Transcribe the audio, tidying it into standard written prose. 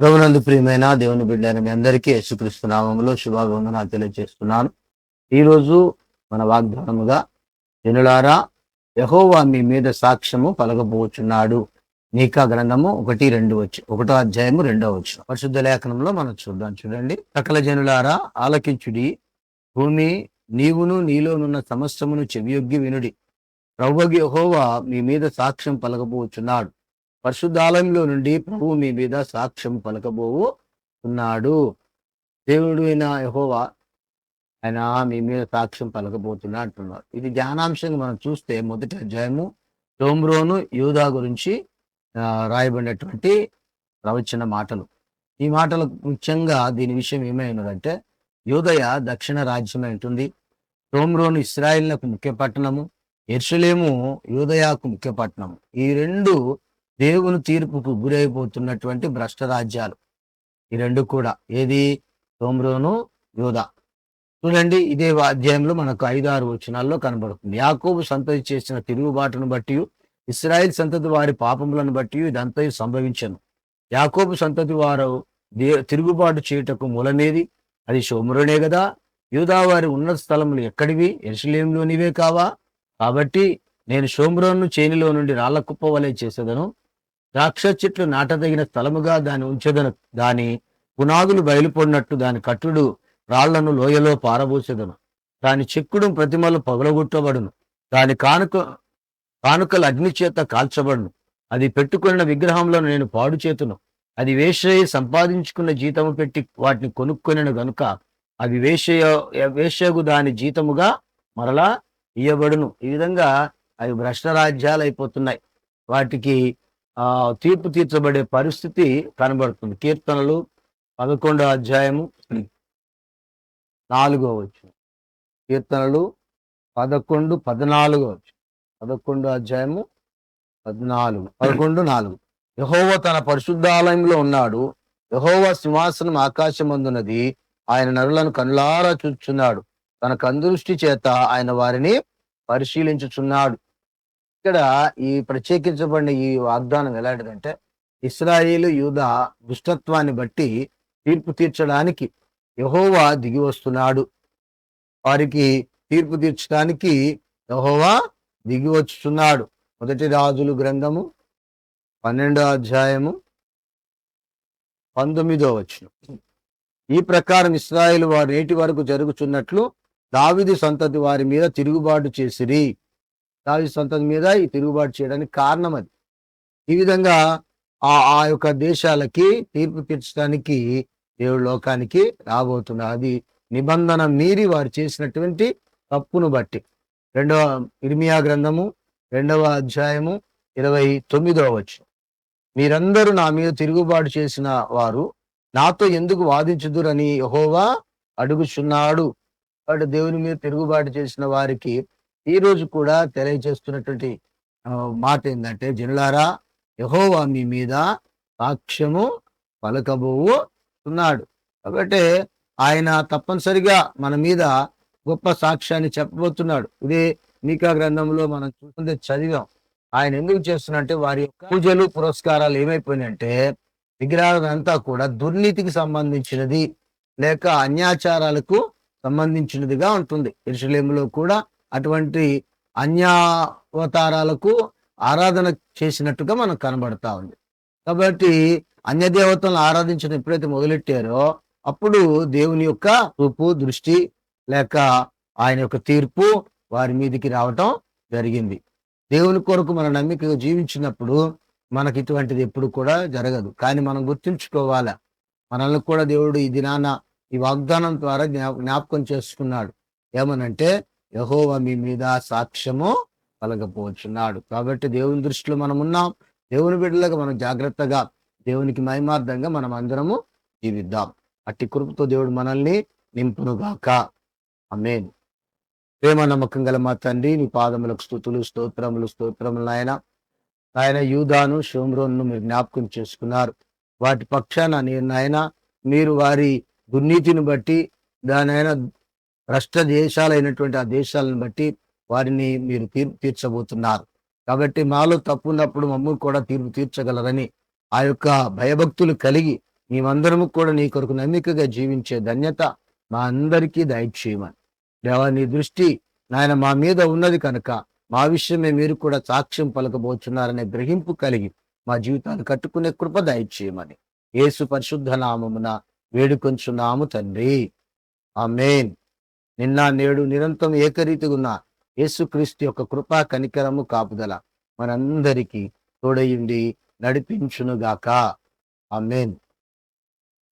ప్రభునందు ప్రియమైన దేవుని బిడ్డైన మీ అందరికీ యేసుక్రీస్తు నామములో శుభాభివందనాలు తెలియజేస్తున్నాను. ఈరోజు మన వాగ్దానముగా, జనులారా, యెహోవా మీ మీద సాక్ష్యము పలకబోచున్నాడు. మీకా గ్రంథము 1:2 అధ్యాయము 2 పరిశుద్ధ లేఖనంలో మనం చూడండి. సకల జనులారా ఆలకించుడి, భూమి నీవును నీలోనున్న సమస్తమును చెవియొగ్గి వినుడి. ప్రభువగు యెహోవా మీ మీద సాక్ష్యం పలకబోచున్నాడు. పరిశుద్ధాలయంలో నుండి ప్రభువు మీ మీద సాక్ష్యం పలకబోతున్నాడు. దేవుడు అయిన యెహోవా ఆయన మీ మీద సాక్ష్యం పలకబోతున్నా అంటున్నారు. ఇది ధ్యానాంశంగా మనం చూస్తే మొదటి అధ్యాయము షోమ్రోను యూదా గురించి రాయబడినటువంటి ప్రవచన మాటలు. ఈ మాటలు ముఖ్యంగా దీని విషయం ఏమైనదంటే, యూదయ దక్షిణ రాజ్యమై ఉంటుంది, షోమ్రోను ఇశ్రాయేలునకు ముఖ్య పట్టణము, యెరూషలేము యూదయాకు ముఖ్య పట్టణము. ఈ రెండు దేవుని తీర్పుకు గురైపోతున్నటువంటి భ్రష్ట రాజ్యాలు. ఈ రెండు కూడా ఏది? షోమ్రోను, యూదా. చూడండి, ఇదే అధ్యాయంలో మనకు 5-6 వచనాల్లో కనబడుతుంది. యాకోబు సంతతి చేసిన తిరుగుబాటును బట్టి, ఇశ్రాయేల్ సంతతి వారి పాపములను బట్టి ఇదంతా సంభవించను. యాకోబు సంతతి వారు తిరుగుబాటు చేయుటకు మూలమేది? అది షోమ్రోనే కదా. యూదా వారి ఉన్నత స్థలములు ఎక్కడివి? యెరూషలేములోనివే కావా? కాబట్టి నేను షోమ్రోను చేనిలో నుండి రాళ్ల కుప్ప వలె చేసేదను, ద్రాక్ష చెట్లు నాటదగిన స్థలముగా దాన్ని ఉంచెదను. దాని పునాదులు బయలుపడినట్టు దాని కట్టుడు రాళ్లను లోయలో పారబోసెదను. దాని చెక్కుడు ప్రతిమలు పగలగొట్టబడును. దాని కానుకలు అగ్ని చేత కాల్చబడును. అది పెట్టుకున్న విగ్రహంలో నేను పాడు చేతును. అది వేశ్యయి సంపాదించుకున్న జీతము పెట్టి వాటిని కొనుక్కొనెను గనుక అవి వేశ్యగు దాని జీతముగా మరలా ఇయ్యబడును. ఈ విధంగా అవి భ్రష్ట రాజ్యాలు అయిపోతున్నాయి. వాటికి తీర్పు తీర్చబడే పరిస్థితి కనబడుతుంది. కీర్తనలు 11వ అధ్యాయము 4వ వచనం. కీర్తనలు 11, 14 11వ అధ్యాయము 11:4. యెహోవా తన పరిశుద్ధాలయంలో ఉన్నాడు. యెహోవా సింహాసనం ఆకాశమందున్నది. ఆయన నరులను కనులారా చూచుచున్నాడు. తన కందృష్టి చేత ఆయన వారిని పరిశీలించుచున్నాడు. ఇక్కడ ఈ ప్రత్యేకించబడిన ఈ వాగ్దానం ఎలాంటిదంటే, ఇశ్రాయేలు యూదా దుష్టత్వాన్ని బట్టి తీర్పు తీర్చడానికి యెహోవా దిగి వస్తున్నాడు. వారికి తీర్పు తీర్చడానికి యెహోవా దిగి వచ్చుచున్నాడు. మొదటి రాజులు గ్రంథము 12వ అధ్యాయము 19వ వచనం. ఈ ప్రకారం ఇశ్రాయేలు వారు నేటి వరకు జరుగుచున్నట్లు దావీదు సంతతి వారి మీద తిరుగుబాటు చేసిరి. దావీదు సంతతి మీద ఈ తిరుగుబాటు చేయడానికి కారణం అది. ఈ విధంగా ఆ యొక్క దేశాలకి తీర్పు తీర్చడానికి దేవుడు లోకానికి రాబోతున్నారు. అది నిబంధన మీరి వారు చేసినటువంటి తప్పును బట్టి. ఇర్మియా గ్రంథము 2వ అధ్యాయము 29వ వచనం. మీరందరూ నా మీద తిరుగుబాటు చేసిన వారు నాతో ఎందుకు వాదించుదురని యెహోవా అడుగుచున్నాడు. కాబట్టి దేవుని మీద తిరుగుబాటు చేసిన వారికి ఈ రోజు కూడా తెలియజేస్తున్నటువంటి మాట ఏంటంటే, జనులారా, యెహోవా మీ మీద సాక్ష్యము పలకబోతున్నాడు. కాబట్టి ఆయన తప్పనిసరిగా మన మీద గొప్ప సాక్ష్యాన్ని చెప్పబోతున్నాడు. ఇదే మీకా గ్రంథంలో మనం చూస్తుంటే చదివాం. ఆయన ఎందుకు చేస్తున్నట్టే, వారి యొక్క పూజలు పురస్కారాలు ఏమైపోయినాయంటే, విగ్రహాలంతా కూడా దుర్నీతికి సంబంధించినది లేక అన్యాచారాలకు సంబంధించినదిగా ఉంటుంది. యెరూషలేములో కూడా అటువంటి అన్యావతారాలకు ఆరాధన చేసినట్టుగా మనకు కనబడతా ఉంది. కాబట్టి అన్యదేవతలను ఆరాధించడం ఎప్పుడైతే మొదలెట్టారో అప్పుడు దేవుని యొక్క చూపు, దృష్టి లేక ఆయన యొక్క తీర్పు వారి మీదికి రావటం జరిగింది. దేవుని కొరకు మన నమ్మికగా జీవించినప్పుడు మనకి ఇటువంటిది ఎప్పుడు కూడా జరగదు. కానీ మనం గుర్తుంచుకోవాలా, మనల్ని కూడా దేవుడు ఈ దినాన ఈ వాగ్దానం ద్వారా జ్ఞాపకం చేసుకున్నాడు. ఏమనంటే, యెహోవా మీ మీద సాక్ష్యము కలగపోచున్నాడు. కాబట్టి దేవుని దృష్టిలో మనం ఉన్నాం. దేవుని బిడ్డలుగా మనం జాగ్రత్తగా దేవునికి మహిమార్థంగా మనం అందరము జీవిద్దాం. అట్టి కృపతో దేవుడు మనల్ని నింపునుగాక. ఆమేన్. ప్రేమ నమ్మకం గల మా తండ్రి, నీ పాదములకు స్తుతులు, స్తోత్రములు నాయన. యూదాను, షోమ్రోను మీరు జ్ఞాపకం చేసుకున్నారు. వాటి పక్షాన నాయన మీరు వారి దుర్నీతిని బట్టి, దానైనా భ్రష్ట దేశాలైనటువంటి ఆ దేశాలను బట్టి వారిని మీరు తీర్పు తీర్చబోతున్నారు. కాబట్టి మాలో తప్పు ఉన్నప్పుడు మమ్మల్ని కూడా తీర్పు తీర్చగలరని ఆ యొక్క భయభక్తులు కలిగి మేమందరము కూడా నీ కొరకు నమ్మికగా జీవించే ధన్యత మా అందరికీ దయచేయమని. దేవా, నీ దృష్టి నాయన మా మీద ఉన్నది కనుక మా విషయమే మీరు కూడా సాక్ష్యం పలకబోచున్నారనే గ్రహింపు కలిగి మా జీవితాలు కట్టుకునే కృప దయచేయమని యేసు పరిశుద్ధ నామమున వేడుకొంచున్నాము తండ్రి. ఆమేన్. నిన్న నేడు నిరంతరం ఏకరీతిగా ఉన్న యేసుక్రీస్తు యొక్క కృపా కనికరము కాపుదల మనందరికీ తోడయుండి నడిపించునుగాక. ఆమేన్.